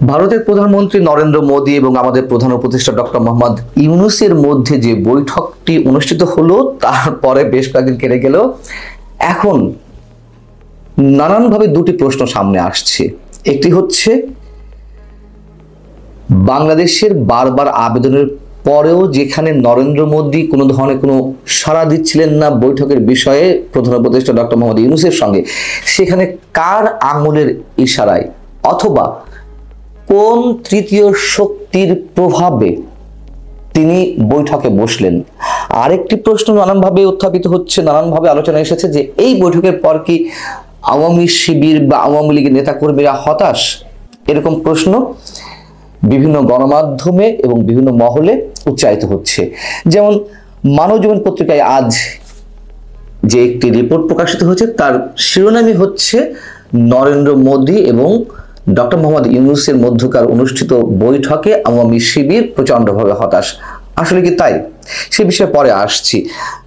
ভারতের প্রধানমন্ত্রী নরেন্দ্র মোদী এবং আমাদের প্রধান উপদেষ্টা ডক্টর মোহাম্মদ ইউনূসের মধ্যে যে বৈঠকটি অনুষ্ঠিত হলো তারপরে বেশ কয়েকদিন কেটে গেল, এখন নানানভাবে দুটি প্রশ্ন সামনে আসছে। একটি হচ্ছে বাংলাদেশের বারবার আবেদনের পরেও যেখানে নরেন্দ্র মোদী কোনো ধরনের কোনো সাড়া দিচ্ছিলেন না বৈঠকের বিষয়ে প্রধান উপদেষ্টা ডক্টর মোহাম্মদ ইউনূসের সঙ্গে, সেখানে কার আঙুলের ইশারায় অথবা কোন তৃতীয় শক্তির প্রভাবে তিনি বৈঠকে বসলেন? আরেকটি প্রশ্ন নানানভাবে উত্থাপিত হচ্ছে, নানানভাবে আলোচনা এসেছে যে এই বৈঠকের পর কি আওয়ামী শিবির বা আওয়ামী লীগের নেতাকর্মীরা হতাশ? এরকম প্রশ্ন বিভিন্ন গণমাধ্যমে এবং বিভিন্ন মহলে উচ্চারিত হচ্ছে। যেমন মানবজীবন পত্রিকায় আজ যে একটি রিপোর্ট প্রকাশিত হয়েছে তার শিরোনামই হচ্ছে নরেন্দ্র মোদী এবং ডক্টর মোহাম্মদ ইউনূসের মধ্যকার অনুষ্ঠিত বৈঠকে আওয়ামী শিবির প্রচন্ডভাবে হতাশ। আসলে কি তাই? সে বিষয়ে পরে আসছি।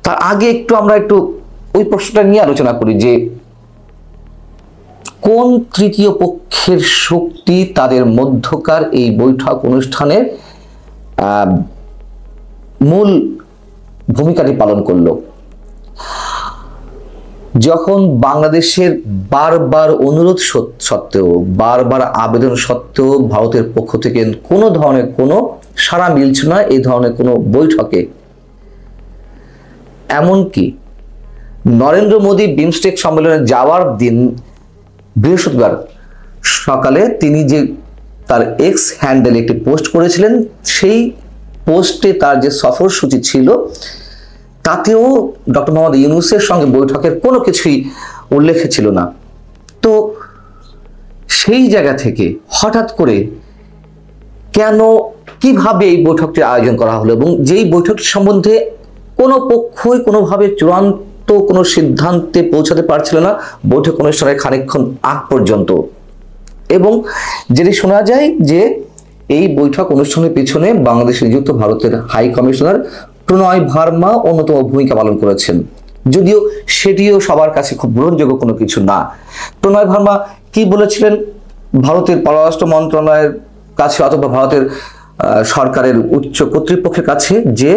তার আগে আমরা একটু ওই প্রশ্নটা নিয়ে আলোচনা করি যে কোন তৃতীয় পক্ষের শক্তি তাদের মধ্যকার এই বৈঠক অনুষ্ঠানের মূল ভূমিকাটি পালন করলো। যখন বাংলাদেশের বারবার অনুরোধ সত্ত্বেও, বারবার আবেদন সত্ত্বেও ভারতের পক্ষ থেকে কোনো ধরনের কোনো সাড়া মিলছে না এই ধরনের কোনো বৈঠকে, এমনকি নরেন্দ্র মোদী বিমস্টেক সম্মেলনে যাওয়ার দিন বৃহস্পতিবার সকালে তিনি যে তার এক্স হ্যান্ডেলে একটি পোস্ট করেছিলেন, সেই পোস্টে তার যে সফরসূচি ছিল তাতেও ডক্টর মোহাম্মদ ইউনূসের সঙ্গে বৈঠকের কোনো কিছুই উল্লেখ ছিল না। তো সেই জায়গা থেকে হঠাৎ করে কেন, কিভাবে এই বৈঠকটির আয়োজন করা হলো এবং যেই বৈঠকটি সম্বন্ধে কোনো পক্ষই কোনোভাবে চূড়ান্ত কোনো সিদ্ধান্তে পৌঁছাতে পারছিল না বৈঠক অনুষ্ঠানের খানিকক্ষণ আগ পর্যন্ত। এবং যেটি শোনা যায় যে এই বৈঠক অনুষ্ঠানের পিছনে বাংলাদেশে নিযুক্ত ভারতের হাই কমিশনার প্রণয় ভার্মা অন্যতম ভূমিকা পালন করেছেন, যদিও সেটিও সবার কাছে খুব গ্রহণযোগ্য কোনো কিছু না। প্রণয় ভার্মা কি বলেছিলেন ভারতের পররাষ্ট্র মন্ত্রণালয়ের কাছে অথবা ভারতের সরকারের উচ্চ কর্তৃপক্ষের কাছে যে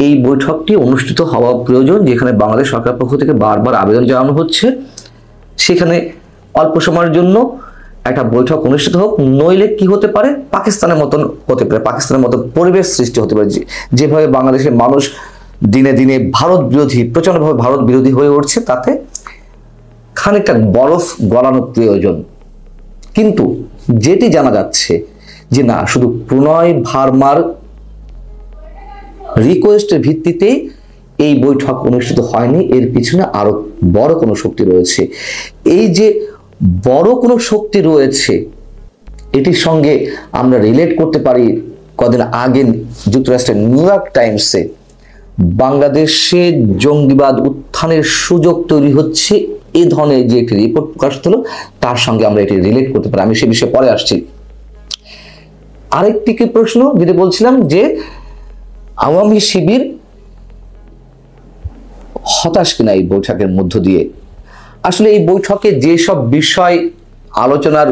এই বৈঠকটি অনুষ্ঠিত হওয়া প্রয়োজন, যেখানে বাংলাদেশ সরকার পক্ষ থেকে বারবার আবেদন জানানো হচ্ছে সেখানে অল্প সময়ের জন্য একটা বৈঠক অনুষ্ঠিত হোক, নইলে কি হতে পারে পাকিস্তানের মতন হতে পারে, পাকিস্তানের মতন পরিবেশ সৃষ্টি হতে পারে। যেভাবে বাংলাদেশের মানুষ দিনে দিনে ভারত বিরোধী, প্রচন্ডভাবে ভারত বিরোধী হয়ে উঠছে, তাতে খানিকটা বরফ গলানো প্রয়োজন। কিন্তু যেটি জানা যাচ্ছে যে না, শুধু প্রণয় ভার্মার রিকোয়েস্টের ভিত্তিতে এই বৈঠক অনুষ্ঠিত হয়নি, এর পিছনে আরো বড় কোনো শক্তি রয়েছে। এই যে বড় কোনো শক্তি রয়েছে এটির সঙ্গে আমরা রিলেট করতে পারি কদিন আগে যুক্তরাষ্ট্রের নিউ ইয়র্ক টাইমসে বাংলাদেশে জঙ্গিবাদ উত্থানের সুযোগ তৈরি হচ্ছে এই ধরনের যে একটি রিপোর্ট প্রকাশিত হলো, তার সঙ্গে আমরা এটি রিলেট করতে পারি। আমি সে বিষয়ে পরে আসছি। আরেকটি কি প্রশ্ন যেটা বলছিলাম যে আওয়ামী শিবির হতাশ কিনা এই বৈঠকের মধ্য দিয়ে। আসলে এই বৈঠকে যেসব বিষয় আলোচনার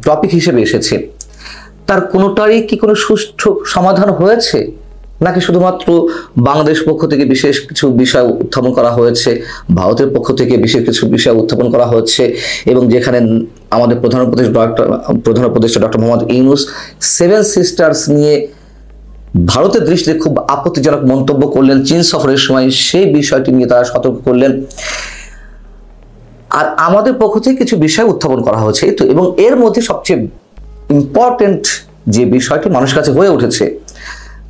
টপিক হিসেবে এসেছে তার কোনোটারই কি কোনো সুষ্ঠু সমাধান হয়েছে, নাকি শুধুমাত্র বাংলাদেশ পক্ষ থেকে বিশেষ কিছু বিষয় উত্থাপন করা হয়েছে, ভারতের পক্ষ থেকে বিশেষ কিছু বিষয় উত্থাপন করা হচ্ছে, এবং যেখানে আমাদের প্রধান উপদেষ্টা doctor Mohammad Yunus seven sisters নিয়ে ভারতের দৃষ্টিতে খুব আপত্তিজনক মন্তব্য করলেন চীন সফরের সময়, সেই বিষয়টি নিয়ে তারা সতর্ক করলেন। আর আমাদের পক্ষ থেকে কিছু বিষয় উত্থাপন করা হয়েছে তো, এবং এর মধ্যে সবচেয়ে ইম্পর্টেন্ট যে বিষয়টি মানুষের কাছে হয়ে উঠেছে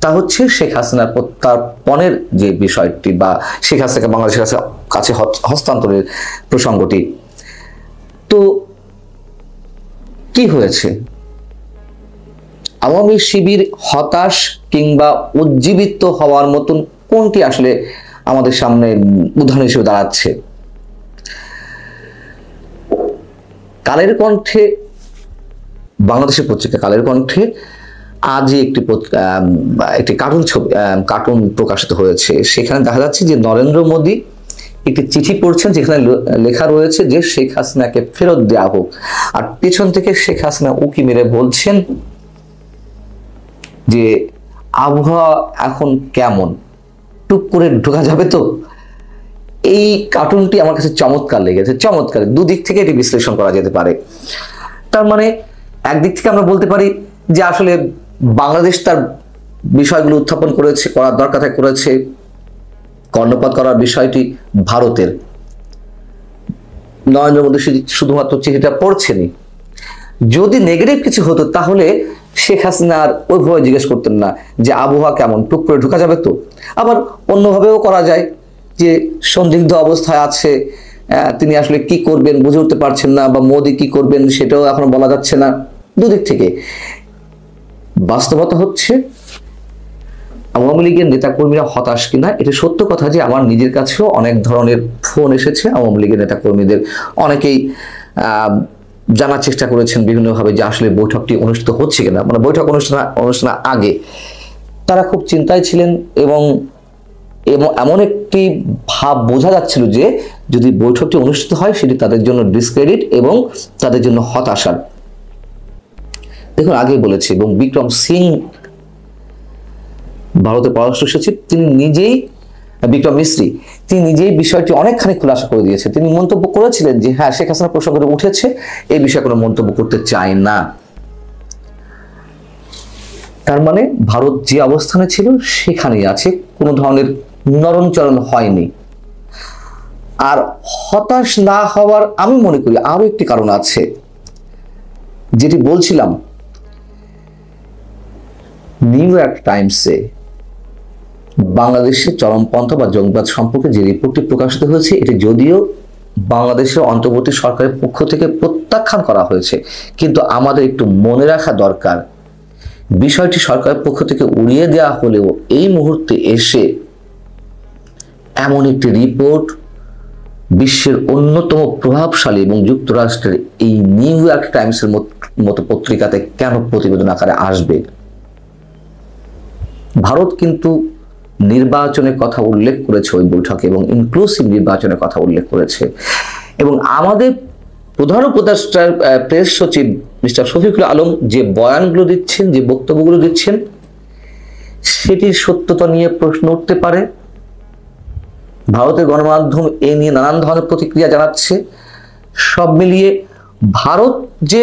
তা হচ্ছে শেখ হাসিনার প্রত্যার্পণের যে বিষয়টি বা শেখ হাসিনাকে বাংলাদেশের কাছে হস্তান্তরের প্রসঙ্গটি। তো কি হয়েছে? আওয়ামী শিবির হতাশ কিংবা উজ্জীবিত হওয়ার মতন কোনটি আসলে আমাদের সামনে উদাহরণ হিসেবে দাঁড়াচ্ছে? কালের কণ্ঠে, বাংলাদেশের পত্রিকা কালের কণ্ঠে আজ একটি কার্টুন প্রকাশিত হয়েছে। সেখানে দেখা যাচ্ছে যে নরেন্দ্র মোদী একটি চিঠি পড়ছেন যেখানে লেখা রয়েছে যে শেখ হাসিনাকে ফেরত দেওয়া হোক, আর পেছন থেকে শেখ হাসিনা উকি মেরে বলছেন যে আবহাওয়া এখন কেমন, টুক করে ঢোকা যাবে তো। এই কার্টুনটি আমার কাছে চমৎকার লেগেছে, চমৎকার। দুদিক থেকে এটি বিশ্লেষণ করা যেতে পারে। তার মানে একদিক থেকে আমরা বলতে পারি যে আসলে বাংলাদেশ তার বিষয়গুলো উত্থাপন করেছে, করার দরকার করেছে, কর্ণপাত করার বিষয়টি ভারতের। নরেন্দ্র মোদী শুধুমাত্র চিঠিটা পড়ছেনি। যদি নেগেটিভ কিছু হতো তাহলে শেখ হাসিনা আর ওইভাবে জিজ্ঞেস করতেন না যে আবহাওয়া কেমন, টুক করে ঢোকা যাবে তো। আবার অন্যভাবেও করা যায় যে সন্দিগ্ধ অবস্থায় আছে, তিনি আসলে কি করবেন বুঝে উঠতে পারছেন না, বা মোদী কি করবেন সেটাও এখন বলা যাচ্ছে না। দুদিক থেকে বাস্তবতা হচ্ছে আওয়ামী লীগের নেতাকর্মীরা হতাশ কিনা, এটা সত্য কথা যে আমার নিজের কাছেও অনেক ধরনের ফোন এসেছে আওয়ামী লীগের নেতাকর্মীদের। অনেকেই জানার চেষ্টা করেছেন বিভিন্নভাবে যে আসলে বৈঠকটি অনুষ্ঠিত হচ্ছে কিনা, মানে বৈঠক অনুষ্ঠানের আগে তারা খুব চিন্তায় ছিলেন, এবং এমন একটি ভাব বোঝা যাচ্ছিল যে যদি বৈঠকটি অনুষ্ঠিত হয় সেটি তাদের জন্য ডিসক্রেডিট এবং তাদের জন্য হতাশার। দেখুন, আগেই বলেছি, এবং বিক্রম সিং ভারতের পররাষ্ট্র সচিব তিনি নিজেই, বিক্রম মিস্ত্রি তিনি নিজেই বিষয়টি অনেকখানি খুলাসা করে দিয়েছে। তিনি মন্তব্য করেছিলেন যে হ্যাঁ, শেখ হাসিনা প্রসঙ্গটি উঠেছে, এই বিষয়ে কোনো মন্তব্য করতে চায় না। তার মানে ভারত যে অবস্থানে ছিল সেখানেই আছে, কোনো ধরনের নরমচরণ হয়নি। আর হতাশ না হওয়ার আমি মনে করি আরো একটি কারণ আছে, যেটি বলছিলাম। নিউ ইয়র্ক টাইমসে বাংলাদেশের চরমপন্থা বা জঙ্গিবাদ সম্পর্কে যে রিপোর্টটি প্রকাশিত হয়েছে, এটি যদিও বাংলাদেশের অন্তর্বর্তী সরকারের পক্ষ থেকে প্রত্যাখ্যান করা হয়েছে, কিন্তু আমাদের একটু মনে রাখা দরকার বিষয়টি সরকারের পক্ষ থেকে উড়িয়ে দেওয়া হলেও এই মুহূর্তে এসে এমন একটি রিপোর্ট বিশ্বের অন্যতম প্রভাবশালী এবং যুক্তরাষ্ট্রের এই নিউ ইয়র্ক টাইমসের মতো পত্রিকাতে কেন প্রতিবেদন আকারে আসবে? ভারত কিন্তু নির্বাচনের কথা উল্লেখ করেছে ওই বৈঠকে, এবং ইনক্লুসিভ নির্বাচনের কথা উল্লেখ করেছে। এবং আমাদের প্রধান উপদেষ্টার প্রেস সচিব মিস্টার শফিকুল আলম যে বয়ানগুলো দিচ্ছেন, যে বক্তব্যগুলো দিচ্ছেন, সেটির সত্যতা নিয়ে প্রশ্ন উঠতে পারে। ভারতের গণমাধ্যম এ নিয়ে নানান ধরনের প্রতিক্রিয়া জানাচ্ছে। সব মিলিয়ে ভারত যে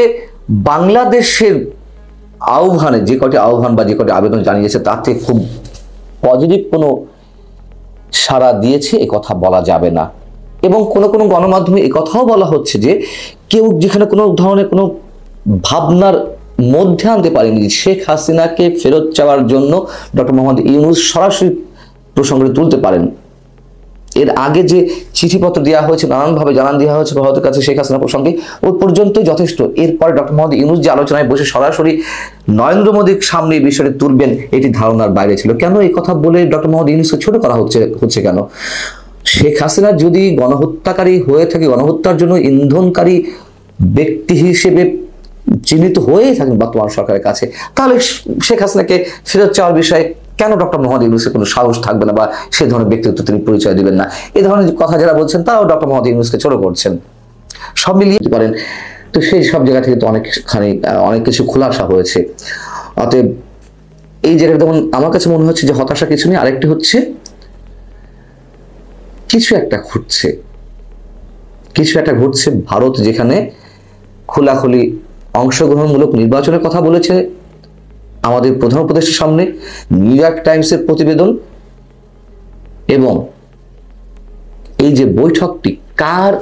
বাংলাদেশের আহ্বানে, যে কটি আহ্বান বা যে কটি আবেদন জানিয়েছে, তাতে খুব পজিটিভ কোনো সাড়া দিয়েছে এ কথা বলা যাবে না। এবং কোনো কোনো গণমাধ্যমে এ কথাও বলা হচ্ছে যে কেউ যেখানে কোনো ধরনের কোনো ভাবনার মধ্যে আনতে পারেনি শেখ হাসিনাকে ফেরত চাওয়ার জন্য ডক্টর মোহাম্মদ ইউনূস সরাসরি প্রসঙ্গে তুলতে পারেন। এর আগে যে চিঠিপত্র দেওয়া হয়েছে, নানানভাবে জানান দেওয়া হয়েছে ভারতের কাছে শেখ হাসিনা প্রসঙ্গে, ওই পর্যন্তই যথেষ্ট। এরপরে ডক্টর মোহাম্মদ ইউনূস যে আলোচনায় বসে সরাসরি নরেন্দ্র মোদীর সামনে এই বিষয়টি তুলবেন, এটি ধারণার বাইরে ছিল। কেন এই কথা বলে ডক্টর মোহাম্মদ ইউনূসকে ছোট করা হচ্ছে কেন? শেখ হাসিনা যদি গণহত্যাকারী হয়ে থাকে, গণহত্যার জন্য ইন্ধনকারী ব্যক্তি হিসেবে চিহ্নিত হয়ে থাকেন বর্তমান সরকারের কাছে, তাহলে শেখ হাসিনাকে ফেরত চাওয়ার বিষয়ে কেন ডক্টর মোহাম্মদ ইউনূসের কোনো সাহস থাকবে না, বা সে ধরনের ব্যক্তিত্ব তিনি পরিচয় দিবেন না? এই ধরনের কথা যারা বলছেন তারাও ডক্টর মোহাম্মদ ইউনূসকে ছোট করছেন। সব মিলিয়ে পারেন। তো সেই সব জায়গা থেকে তো অনেক কিছু খোলাসা হয়েছে। অতএব এই জায়গাটা যেমন আমার কাছে মনে হচ্ছে যে হতাশা কিছু নেই, আরেকটি হচ্ছে কিছু একটা ঘটছে। ভারত যেখানে খোলাখুলি অংশগ্রহণমূলক নির্বাচনের কথা বলেছে আমাদের প্রধান উপদেষ্টার সামনে, নিউ ইয়র্ক টাইমসের প্রতিবেদন, এবং এই যে বৈঠকটি কার